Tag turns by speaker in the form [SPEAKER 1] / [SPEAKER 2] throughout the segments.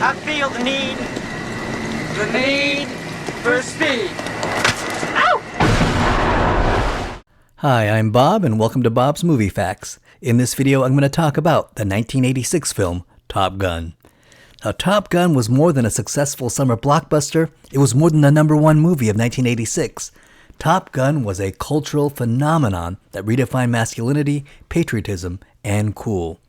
[SPEAKER 1] I feel the need for speed. Ow!
[SPEAKER 2] Hi, I'm Bob, and welcome to Bob's Movie Facts. In this video, I'm going to talk about the 1986 film, Top Gun. Now, Top Gun was more than a successful summer blockbuster. It was more than the #1 movie of 1986. Top Gun was a cultural phenomenon that redefined masculinity, patriotism, and cool.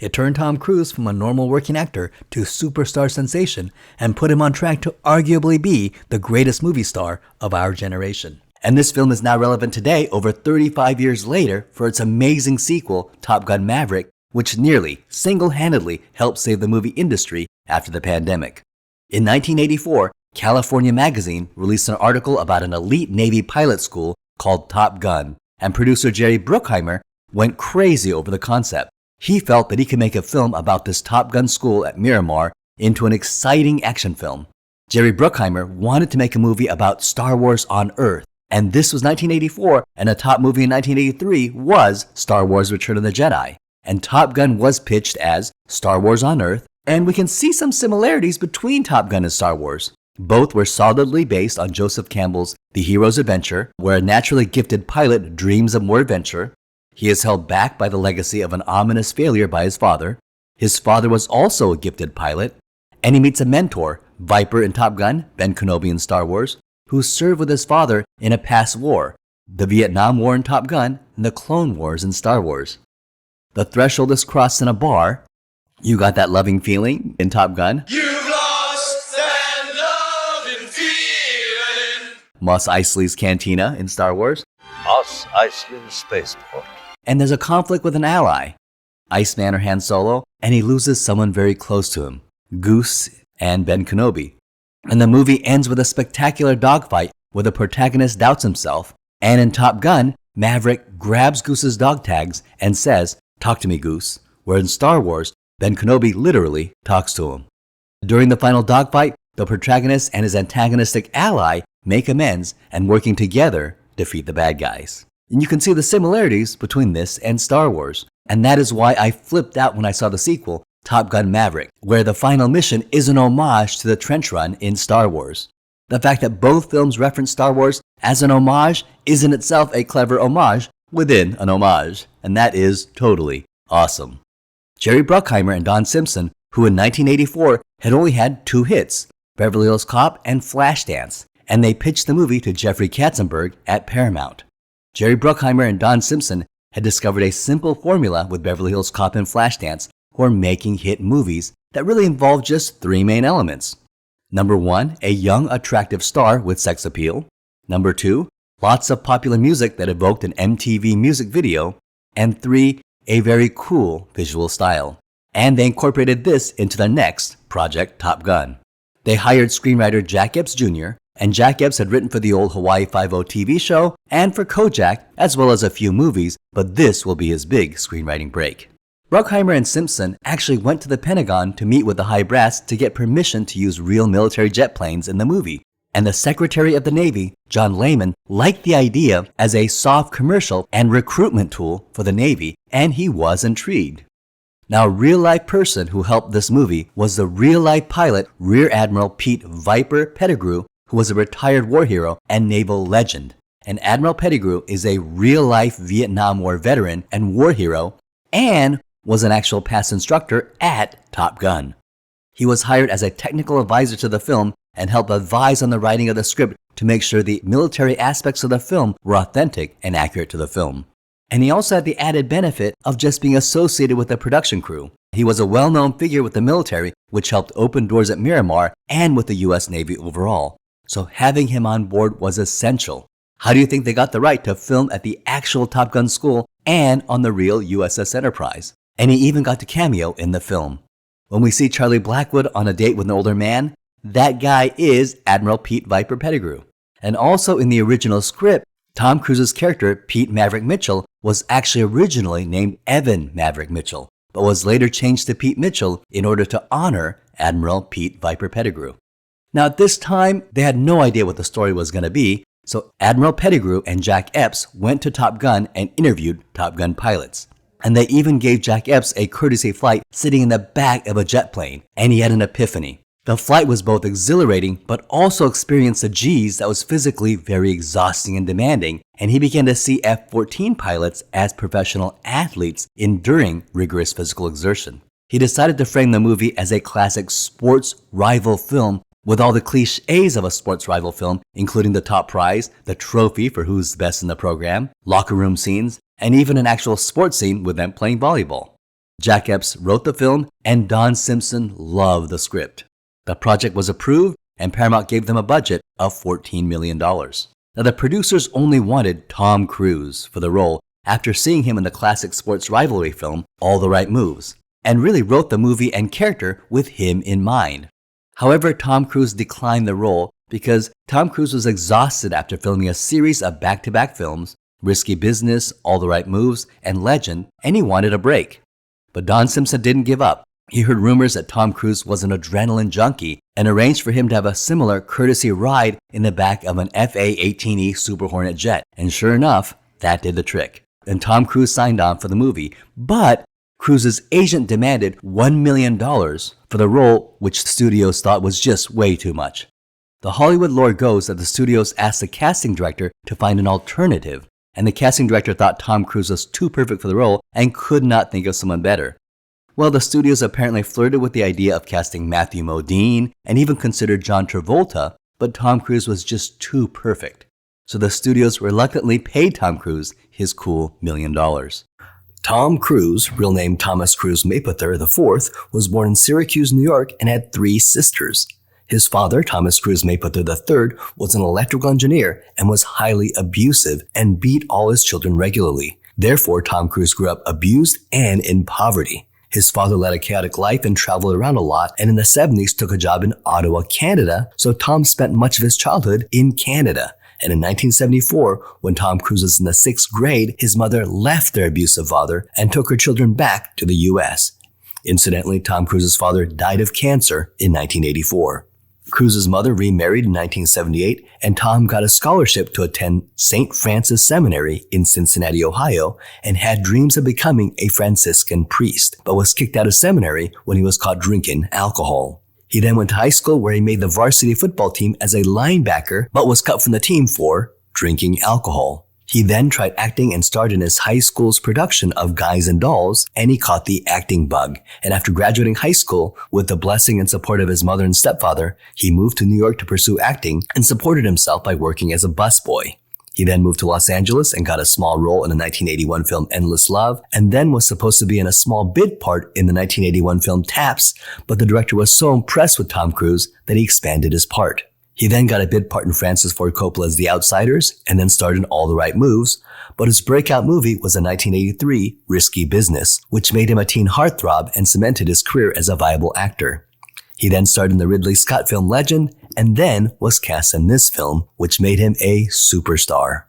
[SPEAKER 2] It turned Tom Cruise from a normal working actor to superstar sensation and put him on track to arguably be the greatest movie star of our generation. And this film is now relevant today, over 35 years later, for its amazing sequel, Top Gun Maverick, which nearly single-handedly helped save the movie industry after the pandemic. In 1984, California Magazine released an article about an elite Navy pilot school called Top Gun, and producer Jerry Bruckheimer went crazy over the concept. He felt that he could make a film about this Top Gun school at Miramar into an exciting action film. Jerry Bruckheimer wanted to make a movie about Star Wars on Earth, and this was 1984, and a top movie in 1983 was Star Wars Return of the Jedi. And Top Gun was pitched as Star Wars on Earth, and we can see some similarities between Top Gun and Star Wars. Both were solidly based on Joseph Campbell's The Hero's Adventure, where a naturally gifted pilot dreams of more adventure. He is held back by the legacy of an ominous failure by his father. His father was also a gifted pilot, and he meets a mentor, Viper in Top Gun, Ben Kenobi in Star Wars, who served with his father in a past war, the Vietnam War in Top Gun, and the Clone Wars in Star Wars. The threshold is crossed in a bar. You got that loving feeling in Top Gun?
[SPEAKER 3] You've lost that loving feeling.
[SPEAKER 2] Mos Eisley's Cantina in Star Wars.
[SPEAKER 4] Mos Eisley Spaceport.
[SPEAKER 2] And there's a conflict with an ally, Iceman or Han Solo, and he loses someone very close to him, Goose and Ben Kenobi. And the movie ends with a spectacular dogfight where the protagonist doubts himself, and in Top Gun, Maverick grabs Goose's dog tags and says, "Talk to me, Goose," where in Star Wars, Ben Kenobi literally talks to him. During the final dogfight, the protagonist and his antagonistic ally make amends and, working together, defeat the bad guys. And you can see the similarities between this and Star Wars. And that is why I flipped out when I saw the sequel, Top Gun Maverick, where the final mission is an homage to the trench run in Star Wars. The fact that both films reference Star Wars as an homage is in itself a clever homage within an homage, and that is totally awesome. Jerry Bruckheimer and Don Simpson, who in 1984 had only had 2 hits, Beverly Hills Cop and Flashdance, and they pitched the movie to Jeffrey Katzenberg at Paramount. Jerry Bruckheimer and Don Simpson had discovered a simple formula with Beverly Hills Cop and Flashdance for making hit movies that really involved just 3 main elements. Number 1, a young, attractive star with sex appeal. Number 2, lots of popular music that evoked an MTV music video. And 3, a very cool visual style. And they incorporated this into their next project, Top Gun. They hired screenwriter Jack Epps Jr., and Jack Epps had written for the old Hawaii Five-0 TV show and for Kojak, as well as a few movies, but this will be his big screenwriting break. Bruckheimer and Simpson actually went to the Pentagon to meet with the high brass to get permission to use real military jet planes in the movie. And the Secretary of the Navy, John Lehman, liked the idea as a soft commercial and recruitment tool for the Navy, and he was intrigued. Now, a real-life person who helped this movie was the real-life pilot Rear Admiral Pete Viper Pettigrew, who was a retired war hero and naval legend. And Admiral Pettigrew is a real-life Vietnam War veteran and war hero, and was an actual past instructor at Top Gun. He was hired as a technical advisor to the film and helped advise on the writing of the script to make sure the military aspects of the film were authentic and accurate to the film. And he also had the added benefit of just being associated with the production crew. He was a well-known figure with the military, which helped open doors at Miramar and with the US Navy overall. So having him on board was essential. How do you think they got the right to film at the actual Top Gun school and on the real USS Enterprise? And he even got to cameo in the film. When we see Charlie Blackwood on a date with an older man, that guy is Admiral Pete Viper Pettigrew. And also in the original script, Tom Cruise's character, Pete Maverick Mitchell, was actually originally named Evan Maverick Mitchell, but was later changed to Pete Mitchell in order to honor Admiral Pete Viper Pettigrew. Now at this time, they had no idea what the story was going to be, so Admiral Pettigrew and Jack Epps went to Top Gun and interviewed Top Gun pilots. And they even gave Jack Epps a courtesy flight sitting in the back of a jet plane, and he had an epiphany. The flight was both exhilarating, but also experienced a G's that was physically very exhausting and demanding, and he began to see F-14 pilots as professional athletes enduring rigorous physical exertion. He decided to frame the movie as a classic sports rival film with all the cliches of a sports rival film, including the top prize, the trophy for who's best in the program, locker room scenes, and even an actual sports scene with them playing volleyball. Jack Epps wrote the film, and Don Simpson loved the script. The project was approved, and Paramount gave them a budget of $14 million. Now, the producers only wanted Tom Cruise for the role after seeing him in the classic sports rivalry film All the Right Moves, and really wrote the movie and character with him in mind. However, Tom Cruise declined the role because Tom Cruise was exhausted after filming a series of back-to-back films, Risky Business, All the Right Moves, and Legend, and he wanted a break. But Don Simpson didn't give up. He heard rumors that Tom Cruise was an adrenaline junkie and arranged for him to have a similar courtesy ride in the back of an FA-18E Super Hornet jet. And sure enough, that did the trick. And Tom Cruise signed on for the movie. But Cruise's agent demanded $1 million for the role, which studios thought was just way too much. The Hollywood lore goes that the studios asked the casting director to find an alternative, and the casting director thought Tom Cruise was too perfect for the role and could not think of someone better. Well, the studios apparently flirted with the idea of casting Matthew Modine and even considered John Travolta, but Tom Cruise was just too perfect. So the studios reluctantly paid Tom Cruise his cool $1 million. Tom Cruise, real name Thomas Cruise Mapother IV, was born in Syracuse, New York, and had 3 sisters. His father, Thomas Cruise Mapother III, was an electrical engineer and was highly abusive and beat all his children regularly. Therefore, Tom Cruise grew up abused and in poverty. His father led a chaotic life and traveled around a lot, and in the 70s took a job in Ottawa, Canada, so Tom spent much of his childhood in Canada. And in 1974, when Tom Cruise was in the 6th grade, his mother left their abusive father and took her children back to the U.S. Incidentally, Tom Cruise's father died of cancer in 1984. Cruise's mother remarried in 1978, and Tom got a scholarship to attend St. Francis Seminary in Cincinnati, Ohio, and had dreams of becoming a Franciscan priest, but was kicked out of seminary when he was caught drinking alcohol. He then went to high school where he made the varsity football team as a linebacker, but was cut from the team for drinking alcohol. He then tried acting and starred in his high school's production of Guys and Dolls, and he caught the acting bug. And after graduating high school, with the blessing and support of his mother and stepfather, he moved to New York to pursue acting and supported himself by working as a busboy. He then moved to Los Angeles and got a small role in the 1981 film Endless Love, and then was supposed to be in a small bit part in the 1981 film Taps, but the director was so impressed with Tom Cruise that he expanded his part. He then got a bit part in Francis Ford Coppola's The Outsiders, and then starred in All the Right Moves, but his breakout movie was a 1983 Risky Business, which made him a teen heartthrob and cemented his career as a viable actor. He then starred in the Ridley Scott film Legend, and then was cast in this film, which made him a superstar.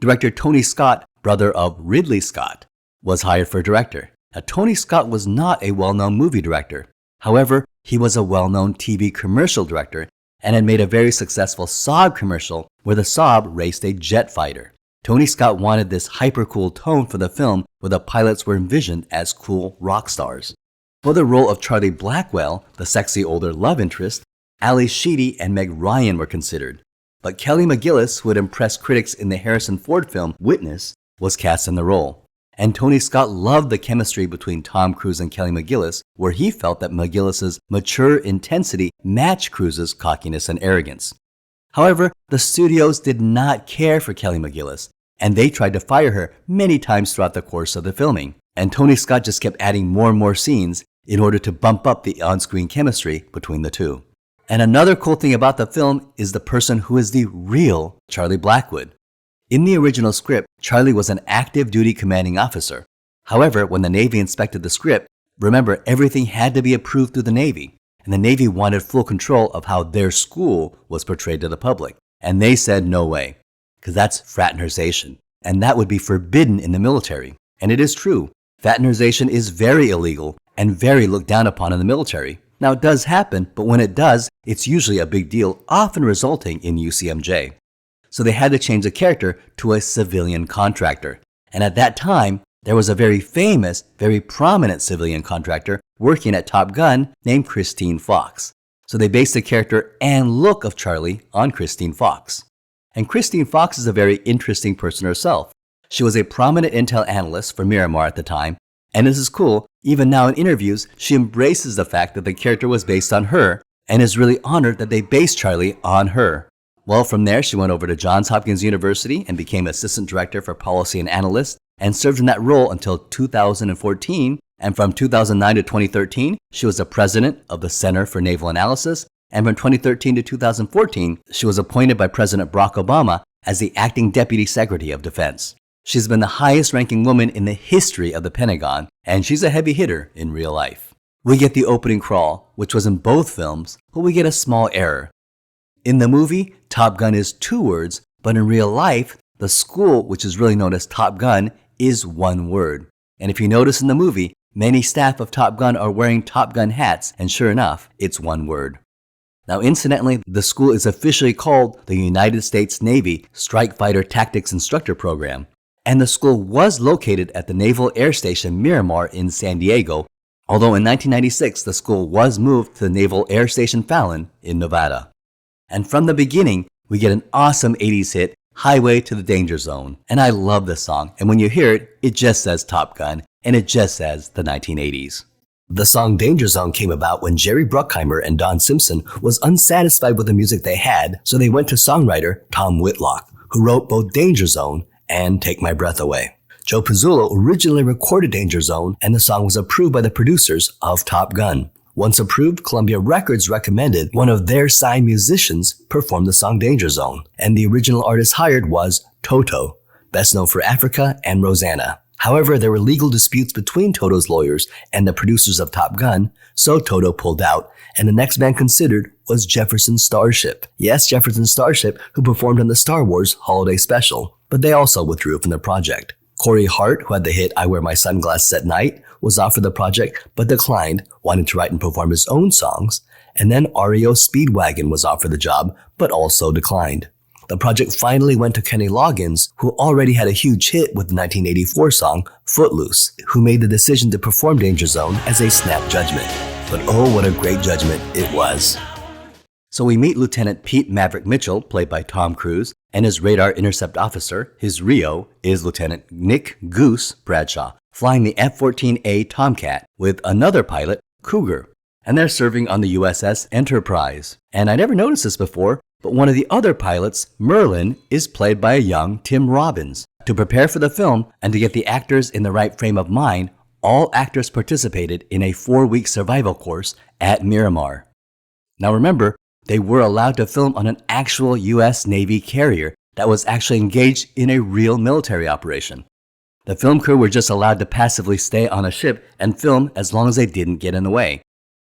[SPEAKER 2] Director Tony Scott, brother of Ridley Scott, was hired for director. Now, Tony Scott was not a well-known movie director. However, he was a well-known TV commercial director and had made a very successful Saab commercial where the Saab raced a jet fighter. Tony Scott wanted this hyper-cool tone for the film where the pilots were envisioned as cool rock stars. For the role of Charlie Blackwell, the sexy older love interest, Ali Sheedy and Meg Ryan were considered. But Kelly McGillis, who had impressed critics in the Harrison Ford film Witness, was cast in the role. And Tony Scott loved the chemistry between Tom Cruise and Kelly McGillis, where he felt that McGillis's mature intensity matched Cruise's cockiness and arrogance. However, the studios did not care for Kelly McGillis, and they tried to fire her many times throughout the course of the filming. And Tony Scott just kept adding more and more scenes in order to bump up the on-screen chemistry between the two. And another cool thing about the film is the person who is the real Charlie Blackwood. In the original script, Charlie was an active duty commanding officer. However, when the Navy inspected the script, remember, everything had to be approved through the Navy, and the Navy wanted full control of how their school was portrayed to the public. And they said no way, because that's fraternization, and that would be forbidden in the military. And it is true, fraternization is very illegal and very looked down upon in the military. Now, it does happen, but when it does, it's usually a big deal, often resulting in UCMJ. So they had to change the character to a civilian contractor. And at that time, there was a very famous, very prominent civilian contractor working at Top Gun named Christine Fox. So they based the character and look of Charlie on Christine Fox. And Christine Fox is a very interesting person herself. She was a prominent intel analyst for Miramar at the time, and this is cool, even now in interviews, she embraces the fact that the character was based on her and is really honored that they based Charlie on her. Well, from there, she went over to Johns Hopkins University and became Assistant Director for Policy and Analyst and served in that role until 2014. And from 2009 to 2013, she was the President of the Center for Naval Analysis. And from 2013 to 2014, she was appointed by President Barack Obama as the Acting Deputy Secretary of Defense. She's been the highest-ranking woman in the history of the Pentagon, and she's a heavy hitter in real life. We get the opening crawl, which was in both films, but we get a small error. In the movie, Top Gun is 2 words, but in real life, the school, which is really known as Top Gun, is 1 word. And if you notice in the movie, many staff of Top Gun are wearing Top Gun hats, and sure enough, it's 1 word. Now, incidentally, the school is officially called the United States Navy Strike Fighter Tactics Instructor Program, and the school was located at the Naval Air Station Miramar in San Diego, although in 1996, the school was moved to the Naval Air Station Fallon in Nevada. And from the beginning, we get an awesome 80s hit, Highway to the Danger Zone. And I love this song. And when you hear it, it just says Top Gun, and it just says the 1980s. The song Danger Zone came about when Jerry Bruckheimer and Don Simpson was unsatisfied with the music they had, so they went to songwriter Tom Whitlock, who wrote both Danger Zone and Take My Breath Away. Joe Pizzullo originally recorded Danger Zone, and the song was approved by the producers of Top Gun. Once approved, Columbia Records recommended one of their signed musicians perform the song Danger Zone, and the original artist hired was Toto, best known for Africa and Rosanna. However, there were legal disputes between Toto's lawyers and the producers of Top Gun, so Toto pulled out, and the next band considered was Jefferson Starship. Yes, Jefferson Starship, who performed on the Star Wars Holiday Special, but they also withdrew from the project. Corey Hart, who had the hit I Wear My Sunglasses at Night, was offered the project but declined, wanting to write and perform his own songs, and then REO Speedwagon was offered the job but also declined. The project finally went to Kenny Loggins, who already had a huge hit with the 1984 song Footloose, who made the decision to perform Danger Zone as a snap judgment. But oh, what a great judgment it was. So we meet Lieutenant Pete Maverick Mitchell, played by Tom Cruise, and his radar intercept officer, his Rio, is Lieutenant Nick Goose Bradshaw, flying the F-14A Tomcat with another pilot, Cougar, and they're serving on the USS Enterprise. And I never noticed this before, but one of the other pilots, Merlin, is played by a young Tim Robbins. To prepare for the film and to get the actors in the right frame of mind, all actors participated in a 4-week survival course at Miramar. Now remember, they were allowed to film on an actual U.S. Navy carrier that was actually engaged in a real military operation. The film crew were just allowed to passively stay on a ship and film as long as they didn't get in the way.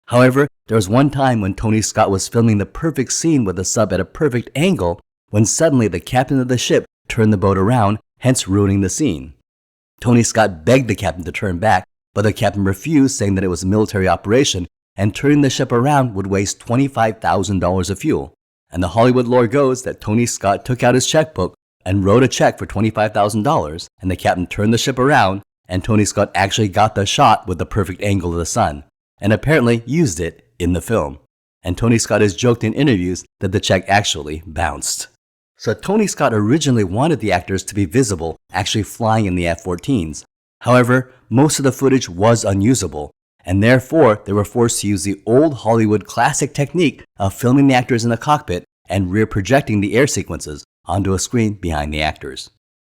[SPEAKER 2] However, there was one time when Tony Scott was filming the perfect scene with the sub at a perfect angle when suddenly the captain of the ship turned the boat around, hence ruining the scene. Tony Scott begged the captain to turn back, but the captain refused, saying that it was a military operation and turning the ship around would waste $25,000 of fuel. And the Hollywood lore goes that Tony Scott took out his checkbook and wrote a check for $25,000, and the captain turned the ship around, and Tony Scott actually got the shot with the perfect angle of the sun, and apparently used it in the film. And Tony Scott has joked in interviews that the check actually bounced. So Tony Scott originally wanted the actors to be visible, actually flying in the F-14s. However, most of the footage was unusable, and therefore they were forced to use the old Hollywood classic technique of filming the actors in the cockpit and rear projecting the air sequences onto a screen behind the actors.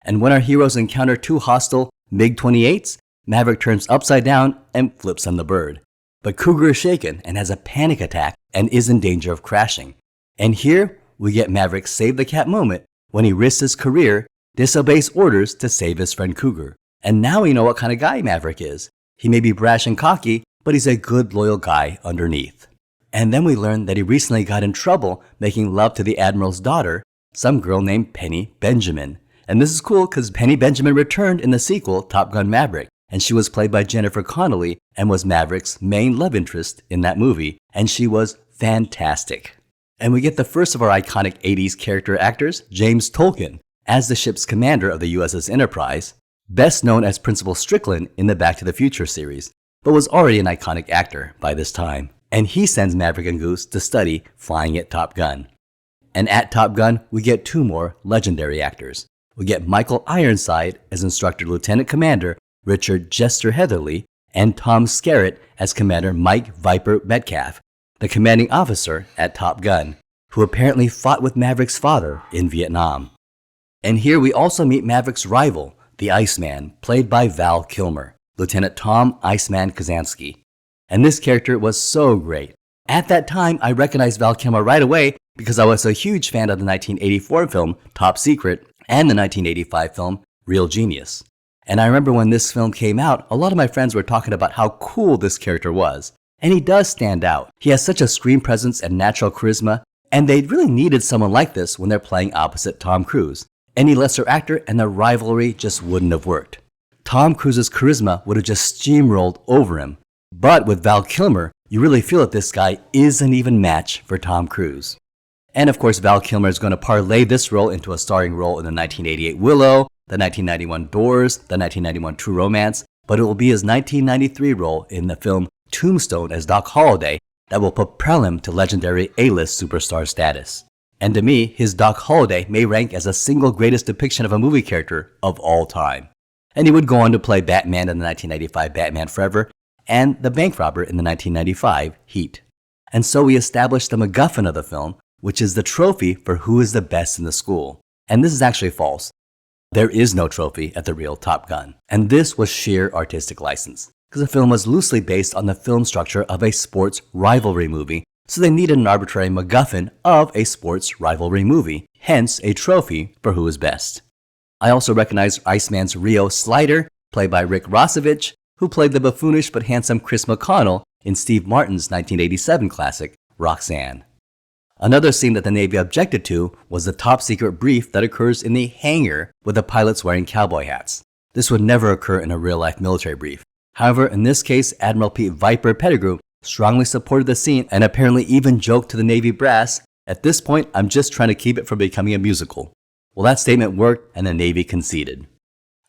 [SPEAKER 2] And when our heroes encounter 2 hostile MiG-28s, Maverick turns upside down and flips on the bird. But Cougar is shaken and has a panic attack and is in danger of crashing. And here we get Maverick's save the cat moment when he risks his career, disobeys orders to save his friend Cougar. And now we know what kind of guy Maverick is. He may be brash and cocky, but he's a good, loyal guy underneath. And then we learn that he recently got in trouble making love to the Admiral's daughter, some girl named Penny Benjamin. And this is cool because Penny Benjamin returned in the sequel, Top Gun Maverick, and she was played by Jennifer Connelly and was Maverick's main love interest in that movie, and she was fantastic. And we get the first of our iconic 80s character actors, James Tolkan, as the ship's commander of the USS Enterprise, best known as Principal Strickland in the Back to the Future series, but was already an iconic actor by this time. And he sends Maverick and Goose to study flying at Top Gun. And at Top Gun, we get two more legendary actors. We get Michael Ironside as Instructor Lieutenant Commander Richard Jester Heatherly, and Tom Skerritt as Commander Mike Viper Metcalf, the commanding officer at Top Gun, who apparently fought with Maverick's father in Vietnam. And here we also meet Maverick's rival, the Iceman, played by Val Kilmer, Lieutenant Tom Iceman Kazansky. And this character was so great. At that time, I recognized Val Kilmer right away because I was a huge fan of the 1984 film Top Secret and the 1985 film Real Genius. And I remember when this film came out, a lot of my friends were talking about how cool this character was. And he does stand out. He has such a screen presence and natural charisma, and they really needed someone like this when they're playing opposite Tom Cruise. Any lesser actor and the rivalry just wouldn't have worked. Tom Cruise's charisma would have just steamrolled over him. But with Val Kilmer, you really feel that this guy is an even match for Tom Cruise. And of course, Val Kilmer is going to parlay this role into a starring role in the 1988 Willow, the 1991 Doors, the 1991 True Romance, but it will be his 1993 role in the film Tombstone as Doc Holliday that will propel him to legendary A-list superstar status. And to me, his Doc Holliday may rank as a single greatest depiction of a movie character of all time. And he would go on to play Batman in the 1995 Batman Forever and the bank robber in the 1995 Heat. And so we established the MacGuffin of the film, which is the trophy for who is the best in the school. And this is actually false. There is no trophy at the real Top Gun. And this was sheer artistic license, because the film was loosely based on the film structure of a sports rivalry movie, so they needed an arbitrary MacGuffin of a sports rivalry movie, hence a trophy for who is best. I also recognize Iceman's Rio Slider, played by Rick Rossovich, who played the buffoonish but handsome Chris McConnell in Steve Martin's 1987 classic, Roxanne. Another scene that the Navy objected to was the top secret brief that occurs in the hangar with the pilots wearing cowboy hats. This would never occur in a real-life military brief. However, in this case, Admiral Pete Viper Pettigrew strongly supported the scene and apparently even joked to the Navy brass, "At this point, I'm just trying to keep it from becoming a musical." Well, that statement worked and the Navy conceded.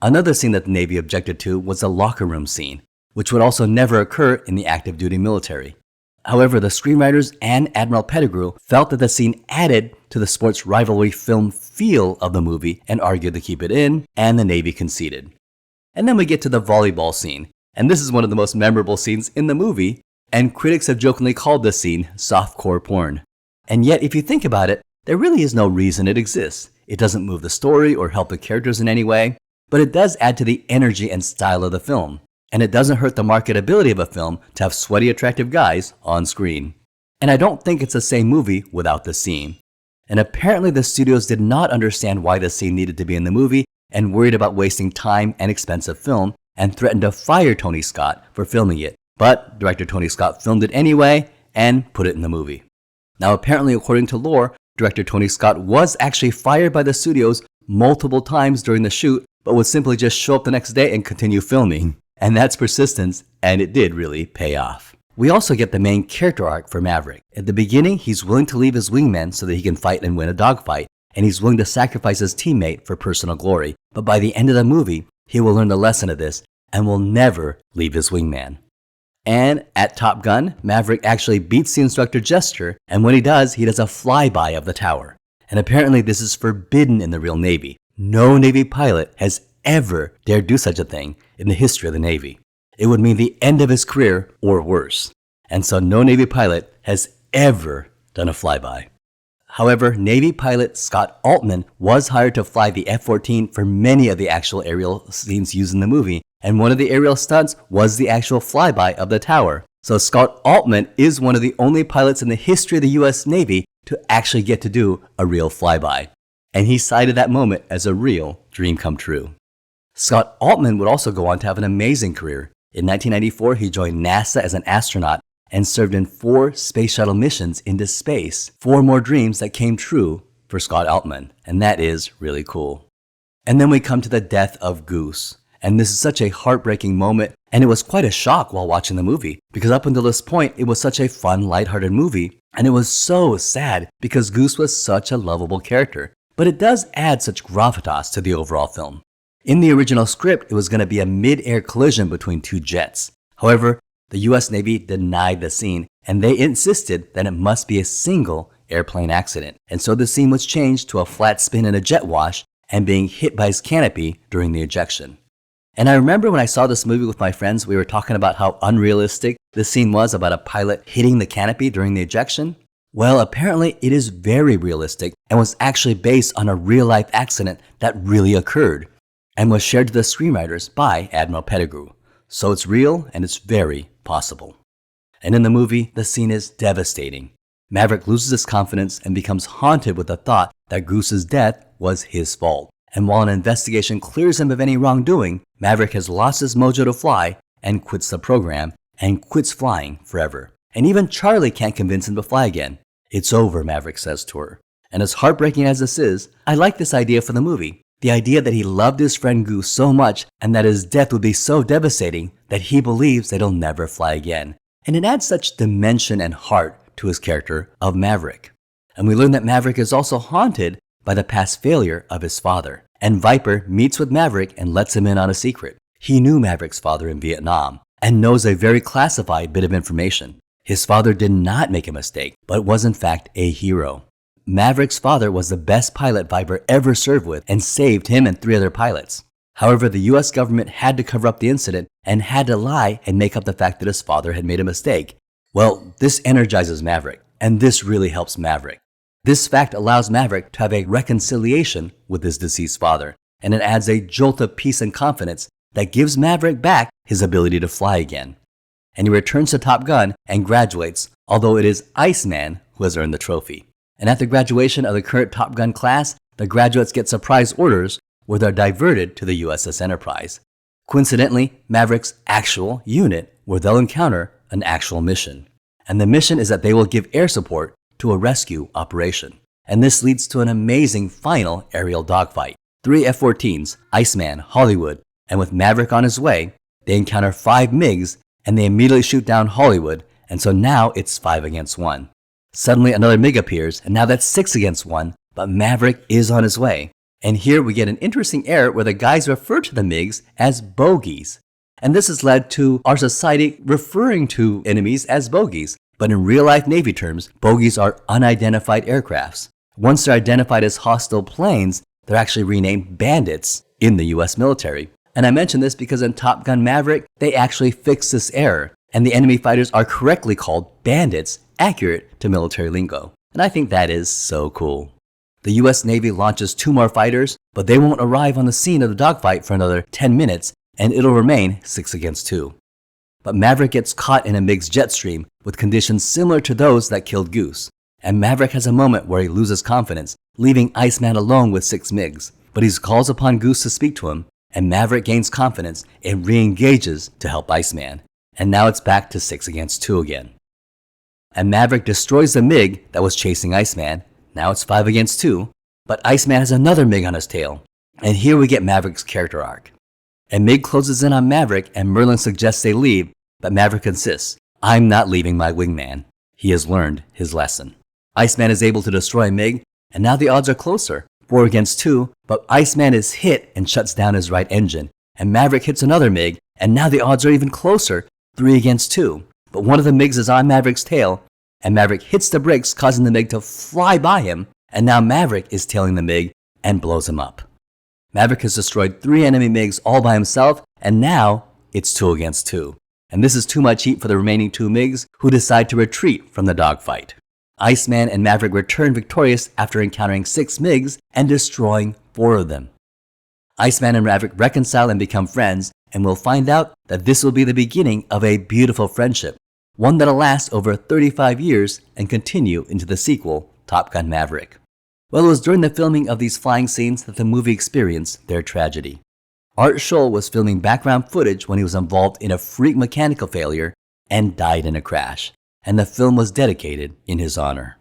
[SPEAKER 2] Another scene that the Navy objected to was the locker room scene, which would also never occur in the active duty military. However, the screenwriters and Admiral Pettigrew felt that the scene added to the sports rivalry film feel of the movie and argued to keep it in, and the Navy conceded. And then we get to the volleyball scene, and this is one of the most memorable scenes in the movie, and critics have jokingly called this scene softcore porn. And yet, if you think about it, there really is no reason it exists. It doesn't move the story or help the characters in any way, but it does add to the energy and style of the film. And it doesn't hurt the marketability of a film to have sweaty, attractive guys on screen. And I don't think it's the same movie without the scene. And apparently the studios did not understand why the scene needed to be in the movie and worried about wasting time and expensive film and threatened to fire Tony Scott for filming it. But director Tony Scott filmed it anyway and put it in the movie. Now apparently, according to lore, director Tony Scott was actually fired by the studios multiple times during the shoot, but would simply just show up the next day and continue filming. And that's persistence, and it did really pay off. We also get the main character arc for Maverick. At the beginning, he's willing to leave his wingman so that he can fight and win a dogfight, and he's willing to sacrifice his teammate for personal glory. But by the end of the movie, he will learn the lesson of this and will never leave his wingman. And at Top Gun, Maverick actually beats the instructor Jester, and when he does a flyby of the tower. And apparently this is forbidden in the real Navy. No Navy pilot has ever dared do such a thing in the history of the Navy. It would mean the end of his career or worse. And so no Navy pilot has ever done a flyby. However, Navy pilot Scott Altman was hired to fly the F-14 for many of the actual aerial scenes used in the movie, and one of the aerial stunts was the actual flyby of the tower. So Scott Altman is one of the only pilots in the history of the US Navy to actually get to do a real flyby. And he cited that moment as a real dream come true. Scott Altman would also go on to have an amazing career. In 1994, he joined NASA as an astronaut and served in 4 space shuttle missions into space. 4 more dreams that came true for Scott Altman, and that is really cool. And then we come to the death of Goose. And this is such a heartbreaking moment, and it was quite a shock while watching the movie, because up until this point, it was such a fun, lighthearted movie, and it was so sad because Goose was such a lovable character. But it does add such gravitas to the overall film. In the original script, it was going to be a mid-air collision between two jets. However, the US Navy denied the scene, and they insisted that it must be a single airplane accident. And so the scene was changed to a flat spin in a jet wash and being hit by his canopy during the ejection. And I remember when I saw this movie with my friends, we were talking about how unrealistic this scene was about a pilot hitting the canopy during the ejection. Well, apparently it is very realistic and was actually based on a real-life accident that really occurred and was shared to the screenwriters by Admiral Pettigrew. So it's real and it's very possible. And in the movie, the scene is devastating. Maverick loses his confidence and becomes haunted with the thought that Goose's death was his fault. And while an investigation clears him of any wrongdoing, Maverick has lost his mojo to fly and quits the program and quits flying forever. And even Charlie can't convince him to fly again. It's over, Maverick says to her. And as heartbreaking as this is, I like this idea for the movie. The idea that he loved his friend Goose so much and that his death would be so devastating that he believes that he'll never fly again. And it adds such dimension and heart to his character of Maverick. And we learn that Maverick is also haunted by the past failure of his father. And Viper meets with Maverick and lets him in on a secret. He knew Maverick's father in Vietnam and knows a very classified bit of information. His father did not make a mistake, but was in fact a hero. Maverick's father was the best pilot Viper ever served with and saved him and 3 other pilots. However, the US government had to cover up the incident and had to lie and make up the fact that his father had made a mistake. Well, this energizes Maverick, and this really helps Maverick. This fact allows Maverick to have a reconciliation with his deceased father, and it adds a jolt of peace and confidence that gives Maverick back his ability to fly again. And he returns to Top Gun and graduates, although it is Iceman who has earned the trophy. And at the graduation of the current Top Gun class, the graduates get surprise orders where they're diverted to the USS Enterprise. Coincidentally, Maverick's actual unit where they'll encounter an actual mission. And the mission is that they will give air support to a rescue operation. And this leads to an amazing final aerial dogfight. 3 F-14s, Iceman, Hollywood, and with Maverick on his way, they encounter 5 MiGs and they immediately shoot down Hollywood, and so now it's 5 against 1. Suddenly another MiG appears, and now that's 6 against 1, but Maverick is on his way. And here we get an interesting error where the guys refer to the MiGs as bogeys. And this has led to our society referring to enemies as bogeys. But in real-life Navy terms, bogeys are unidentified aircrafts. Once they're identified as hostile planes, they're actually renamed bandits in the US military. And I mention this because in Top Gun Maverick, they actually fixed this error, and the enemy fighters are correctly called bandits, accurate to military lingo. And I think that is so cool. The US Navy launches 2 more fighters, but they won't arrive on the scene of the dogfight for another 10 minutes, and it'll remain 6 against 2. But Maverick gets caught in a MiG's jet stream with conditions similar to those that killed Goose. And Maverick has a moment where he loses confidence, leaving Iceman alone with 6 MiGs. But he calls upon Goose to speak to him, and Maverick gains confidence and re-engages to help Iceman. And now it's back to 6 against 2 again. And Maverick destroys the MiG that was chasing Iceman. Now it's 5 against 2, but Iceman has another MiG on his tail. And here we get Maverick's character arc. And MiG closes in on Maverick and Merlin suggests they leave, but Maverick insists, "I'm not leaving my wingman." He has learned his lesson. Iceman is able to destroy MiG, and now the odds are closer, 4 against 2, but Iceman is hit and shuts down his right engine. And Maverick hits another MiG, and now the odds are even closer, 3 against 2. But one of the MiGs is on Maverick's tail, and Maverick hits the brakes, causing the MiG to fly by him, and now Maverick is tailing the MiG and blows him up. Maverick has destroyed 3 enemy MiGs all by himself, and now it's 2 against 2. And this is too much heat for the remaining 2 MiGs, who decide to retreat from the dogfight. Iceman and Maverick return victorious after encountering 6 MiGs and destroying 4 of them. Iceman and Maverick reconcile and become friends, and we'll find out that this will be the beginning of a beautiful friendship, one that'll last over 35 years and continue into the sequel, Top Gun Maverick. Well, it was during the filming of these flying scenes that the movie experienced their tragedy. Art Scholl was filming background footage when he was involved in a freak mechanical failure and died in a crash, and the film was dedicated in his honor.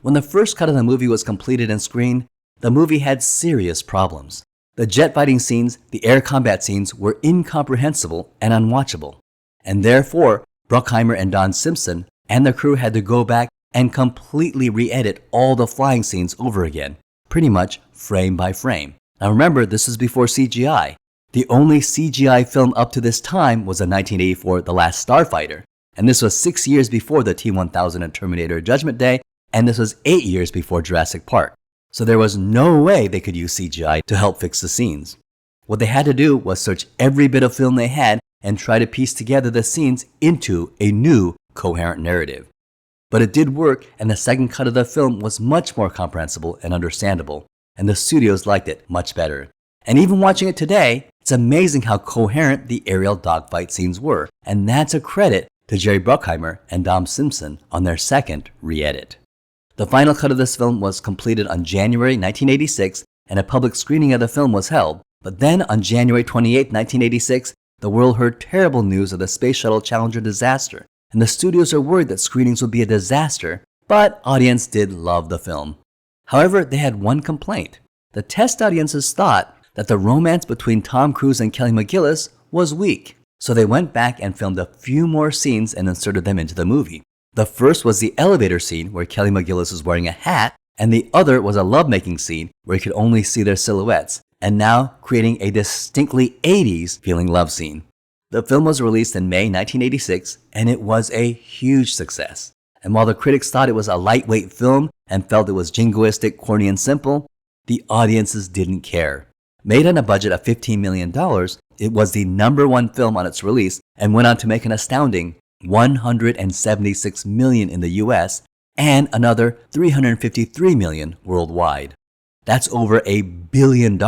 [SPEAKER 2] When the first cut of the movie was completed and screened, the movie had serious problems. The jet fighting scenes, the air combat scenes were incomprehensible and unwatchable, and therefore Bruckheimer and Don Simpson and the crew had to go back and completely re-edit all the flying scenes over again, pretty much frame by frame. Now remember, this is before CGI, The only CGI film up to this time was the 1984 The Last Starfighter, and this was 6 years before the T-1000 and Terminator Judgment Day, and this was 8 years before Jurassic Park. So there was no way they could use CGI to help fix the scenes. What they had to do was search every bit of film they had and try to piece together the scenes into a new, coherent narrative. But it did work, and the second cut of the film was much more comprehensible and understandable, and the studios liked it much better. And even watching it today, it's amazing how coherent the aerial dogfight scenes were, and that's a credit to Jerry Bruckheimer and Dom Simpson on their second re-edit. The final cut of this film was completed on January 1986, and a public screening of the film was held. But then on January 28, 1986, the world heard terrible news of the Space Shuttle Challenger disaster, and the studios are worried that screenings would be a disaster, but audience did love the film. However, they had one complaint. The test audiences thought that the romance between Tom Cruise and Kelly McGillis was weak, so they went back and filmed a few more scenes and inserted them into the movie. The first was the elevator scene where Kelly McGillis was wearing a hat, and the other was a lovemaking scene where you could only see their silhouettes, and now creating a distinctly 80s feeling love scene. The film was released in May 1986, and it was a huge success. And while the critics thought it was a lightweight film and felt it was jingoistic, corny, and simple, the audiences didn't care. Made on a budget of $15 million, it was the #1 film on its release and went on to make an astounding $176 million in the US and another $353 million worldwide. That's over $1 billion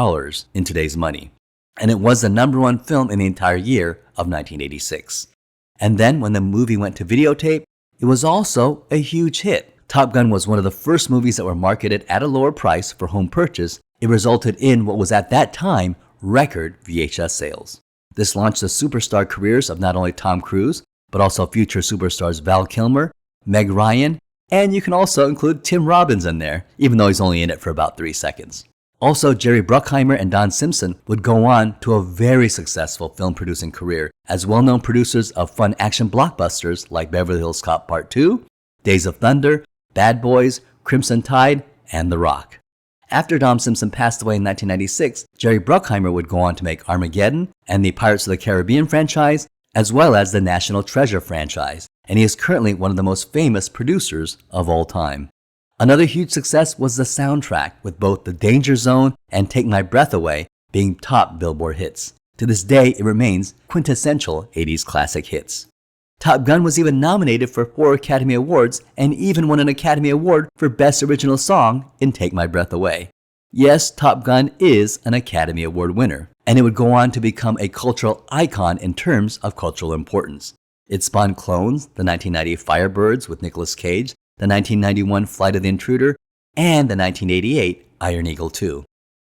[SPEAKER 2] in today's money. And it was the #1 film in the entire year of 1986. And then when the movie went to videotape, it was also a huge hit. Top Gun was one of the first movies that were marketed at a lower price for home purchase. It resulted in what was at that time record VHS sales. This launched the superstar careers of not only Tom Cruise, but also future superstars Val Kilmer, Meg Ryan, and you can also include Tim Robbins in there, even though he's only in it for about 3 seconds. Also, Jerry Bruckheimer and Don Simpson would go on to a very successful film producing career as well-known producers of fun action blockbusters like Beverly Hills Cop Part 2, Days of Thunder, Bad Boys, Crimson Tide, and The Rock. After Dom Simpson passed away in 1996, Jerry Bruckheimer would go on to make Armageddon and the Pirates of the Caribbean franchise, as well as the National Treasure franchise, and he is currently one of the most famous producers of all time. Another huge success was the soundtrack, with both The Danger Zone and Take My Breath Away being top Billboard hits. To this day, it remains quintessential 80s classic hits. Top Gun was even nominated for 4 Academy Awards and even won an Academy Award for Best Original Song in Take My Breath Away. Yes, Top Gun is an Academy Award winner, and it would go on to become a cultural icon in terms of cultural importance. It spawned clones, the 1990 Firebirds with Nicolas Cage, the 1991 Flight of the Intruder, and the 1988 Iron Eagle 2.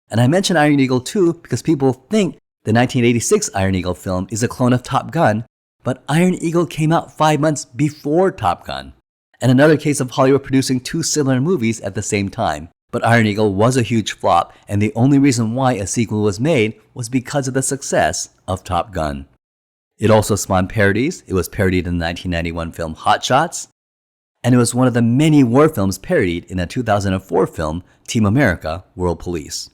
[SPEAKER 2] And I mention Iron Eagle 2 because people think the 1986 Iron Eagle film is a clone of Top Gun, but Iron Eagle came out 5 months before Top Gun. And another case of Hollywood producing 2 similar movies at the same time. But Iron Eagle was a huge flop, and the only reason why a sequel was made was because of the success of Top Gun. It also spawned parodies. It was parodied in the 1991 film Hot Shots, and it was one of the many war films parodied in the 2004 film Team America: World Police.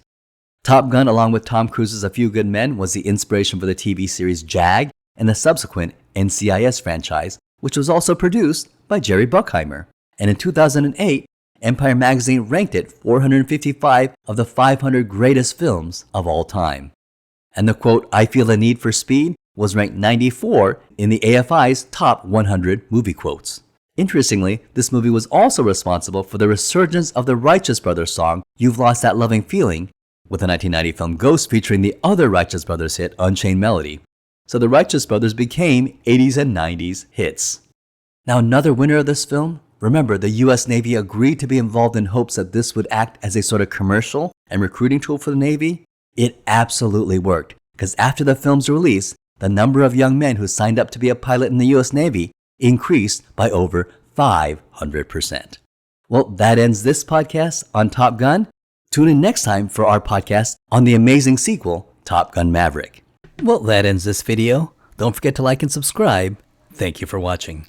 [SPEAKER 2] Top Gun, along with Tom Cruise's A Few Good Men, was the inspiration for the TV series Jag and the subsequent NCIS franchise, which was also produced by Jerry Bruckheimer. And in 2008, Empire magazine ranked it 455 of the 500 greatest films of all time. And the quote, "I feel the need for speed," was ranked 94 in the AFI's top 100 movie quotes. Interestingly, this movie was also responsible for the resurgence of the Righteous Brothers song, "You've Lost That Loving Feeling," with the 1990 film Ghost featuring the other Righteous Brothers hit, Unchained Melody. So the Righteous Brothers became 80s and 90s hits. Now another winner of this film, remember the US Navy agreed to be involved in hopes that this would act as a sort of commercial and recruiting tool for the Navy? It absolutely worked, because after the film's release, the number of young men who signed up to be a pilot in the US Navy increased by over 500%. Well, that ends this podcast on Top Gun. Tune in next time for our podcast on the amazing sequel, Top Gun Maverick. Well, that ends this video. Don't forget to like and subscribe. Thank you for watching.